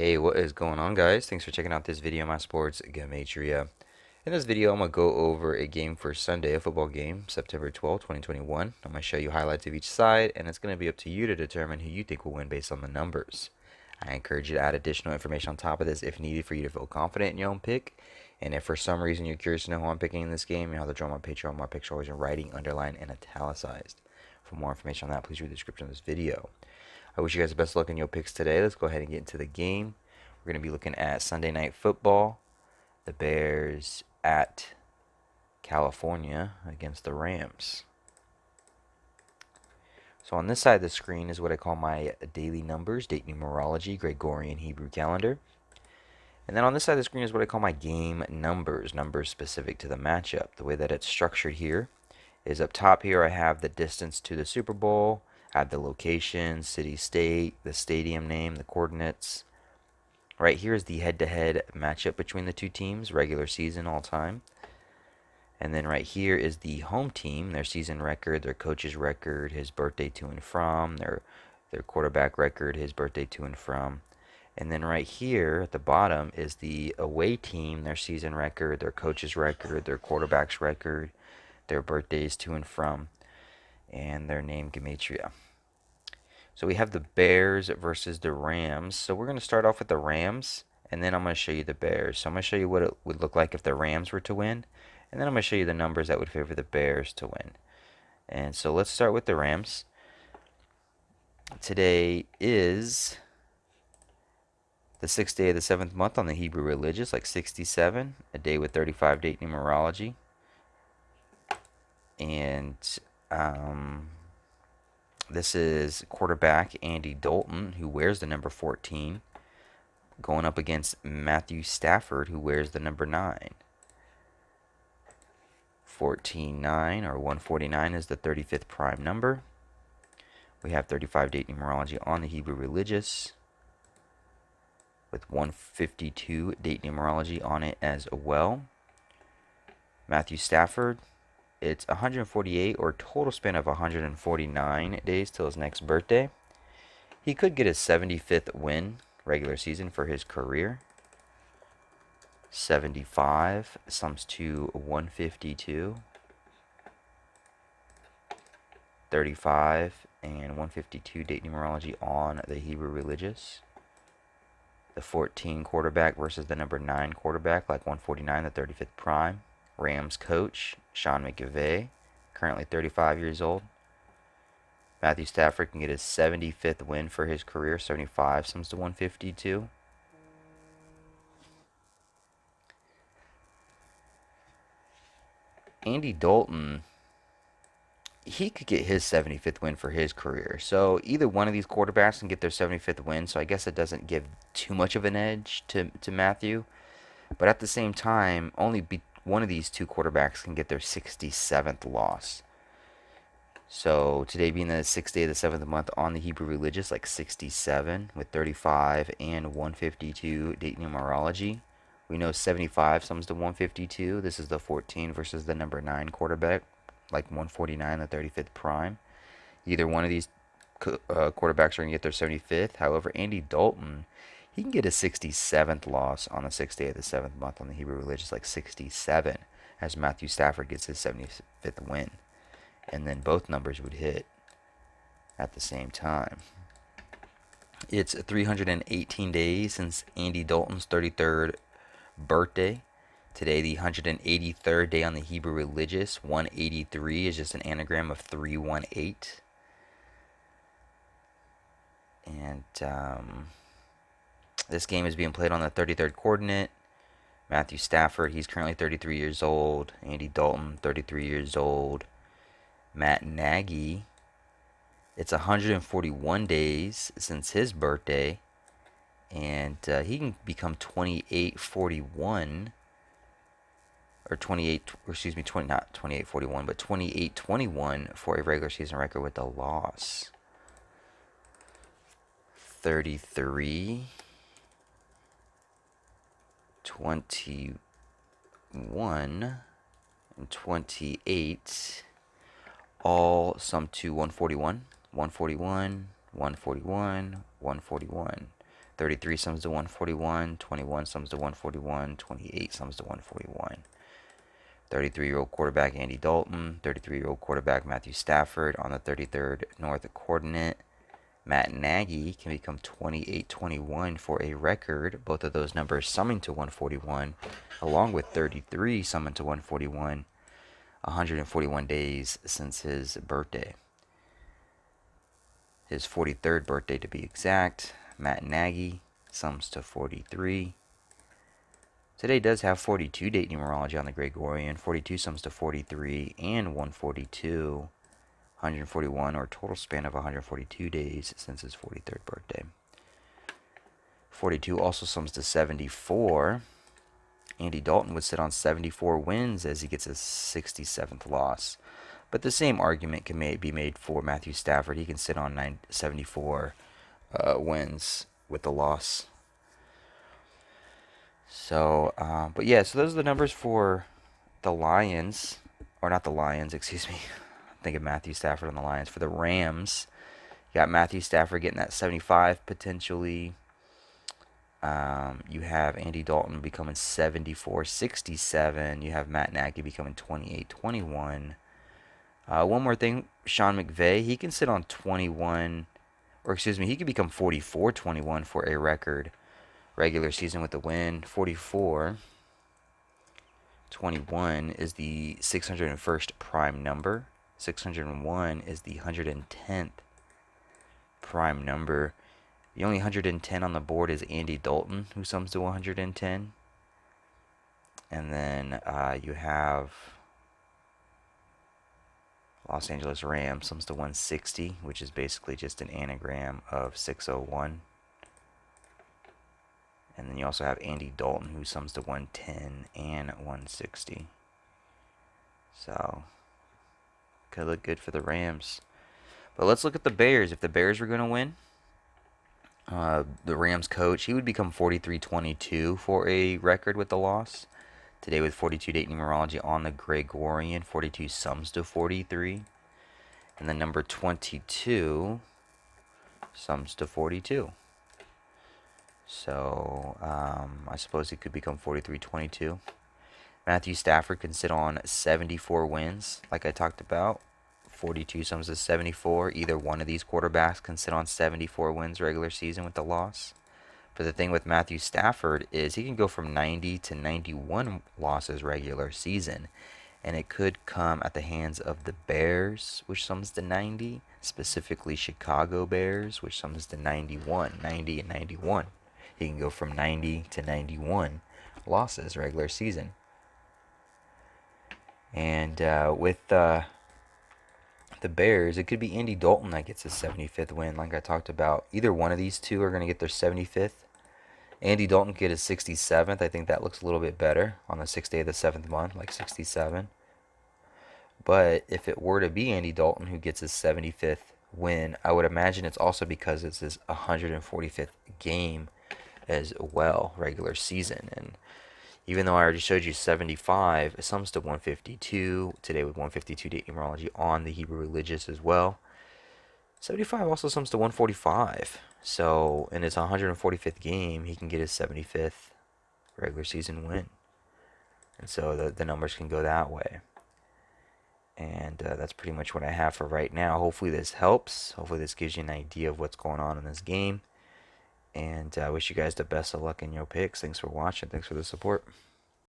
Hey, what is going on, guys? Thanks for checking out this video on my sports Gematria. In this video, I'm going to go over a game for Sunday, a football game, September 12th, 2021. I'm going to show you highlights of each side, and it's going to be up to you to determine who you think will win based on the numbers. I encourage you to add additional information on top of this if needed for you to feel confident in your own pick. And if for some reason you're curious to know who I'm picking in this game, you have to join my Patreon. My picks are always in writing, underlined, and italicized. For more information on that, please read the description of this video. I wish you guys the best luck in your picks today. Let's go ahead and get into the game. We're going to be looking at Sunday Night Football. The Bears at California against the Rams. So on this side of the screen is what I call my daily numbers, date numerology, Gregorian Hebrew calendar. And then on this side of the screen is what I call my game numbers, numbers specific to the matchup. The way that it's structured here is up top here I have the distance to the Super Bowl, I have the location, city, state, the stadium name, the coordinates. Right here is the head-to-head matchup between the two teams, regular season all time. And then right here is the home team, their season record, their coach's record, his birthday to and from, their quarterback record, his birthday to and from. And then right here at the bottom is the away team, their season record, their coach's record, their quarterback's record, their birthdays to and from, and their name Gematria. So we have the Bears versus the Rams. So we're going to start off with the Rams, and then I'm going to show you the Bears. So I'm going to show you what it would look like if the Rams were to win, and then I'm going to show you the numbers that would favor the Bears to win. And so let's start with the Rams. Today is the 6th day of the 7th month on the Hebrew religious, like 67, a day with 35 date numerology. And this is quarterback Andy Dalton, who wears the number 14, going up against Matthew Stafford, who wears the number 9. 14-9, or 149, is the 35th prime number. We have 35 date numerology on the Hebrew religious, with 152 date numerology on it as well. Matthew Stafford, it's 148, or total span of 149 days till his next birthday. He could get his 75th win regular season for his career. 75 sums to 152. 35 and 152 date numerology on the Hebrew religious. The 14 quarterback versus the number 9 quarterback, like 149, the 35th prime. Rams coach, Sean McVay, currently 35 years old. Matthew Stafford can get his 75th win for his career. 75 sums to 152. Andy Dalton, he could get his 75th win for his career. So either one of these quarterbacks can get their 75th win. So I guess it doesn't give too much of an edge to Matthew. But at the same time, only one of these two quarterbacks can get their 67th loss. So today being the 6th day of the 7th month on the Hebrew religious, like 67 with 35 and 152 date numerology. We know 75 sums to 152. This is the 14 versus the number 9 quarterback, like 149, the 35th prime. Either one of these quarterbacks are going to get their 75th. However, Andy Dalton, he can get a 67th loss on the 6th day of the 7th month on the Hebrew religious, like 67, as Matthew Stafford gets his 75th win. And then both numbers would hit at the same time. It's 318 days since Andy Dalton's 33rd birthday. Today, the 183rd day on the Hebrew religious. 183 is just an anagram of 318. And this game is being played on the 33rd coordinate. Matthew Stafford, he's currently 33 years old. Andy Dalton, 33 years old. Matt Nagy, it's 141 days since his birthday. And he can become 28-41. Or 28, or excuse me, 20, not 28-41, but 28-21 for a regular season record with a loss. 33, 21, and 28 all sum to 141, 141, 141, 141. 33 sums to 141, 21 sums to 141, 28 sums to 141. 33-year-old quarterback Andy Dalton, 33-year-old quarterback Matthew Stafford on the 33rd North Coordinate. Matt Nagy can become 28-21 for a record. Both of those numbers summing to 141, along with 33 summoned to 141, 141 days since his birthday. His 43rd birthday to be exact. Matt Nagy sums to 43. Today does have 42 date numerology on the Gregorian. 42 sums to 43 and 142. 141, or a total span of 142 days since his 43rd birthday. 42 also sums to 74. Andy Dalton would sit on 74 wins as he gets his 67th loss. But the same argument can be made for Matthew Stafford. He can sit on 74 wins with the loss. So, but yeah, so those are the numbers for the Lions, or not the Lions, excuse me. I'm thinking Matthew Stafford on the Lions. For the Rams, you got Matthew Stafford getting that 75 potentially. You have Andy Dalton becoming 74-67. You have Matt Nagy becoming 28-21. One more thing, Sean McVay, he can sit on 21, or excuse me, he can become 44-21 for a record regular season with the win. 44-21 is the 601st prime number. 601 is the 110th prime number. The only 110 on the board is Andy Dalton, who sums to 110. And then you have Los Angeles Rams sums to 160, which is basically just an anagram of 601. And then you also have Andy Dalton, who sums to 110 and 160. So, could look good for the Rams. But let's look at the Bears. If the Bears were going to win, the Rams coach, he would become 43-22 for a record with the loss. Today with 42 date numerology on the Gregorian, 42 sums to 43. And the number 22 sums to 42. So, I suppose he could become 43-22. Matthew Stafford can sit on 74 wins, like I talked about. 42 sums to 74. Either one of these quarterbacks can sit on 74 wins regular season with the loss. But the thing with Matthew Stafford is he can go from 90 to 91 losses regular season. And it could come at the hands of the Bears, which sums to 90. Specifically Chicago Bears, which sums to 91. 90 and 91. He can go from 90 to 91 losses regular season. And with the Bears, it could be Andy Dalton that gets his 75th win, like I talked about. Either one of these two are going to get their 75th. Andy Dalton could get his 67th. I think that looks a little bit better on the 6th day of the 7th month, like 67. But if it were to be Andy Dalton who gets his 75th win, I would imagine it's also because it's his 145th game as well, regular season. And even though I already showed you 75, it sums to 152. Today with 152 date numerology on the Hebrew Religious as well. 75 also sums to 145. So in his 145th game, he can get his 75th regular season win. And so the numbers can go that way. And that's pretty much what I have for right now. Hopefully this helps. Hopefully this gives you an idea of what's going on in this game. And I wish you guys the best of luck in your picks. Thanks for watching. Thanks for the support.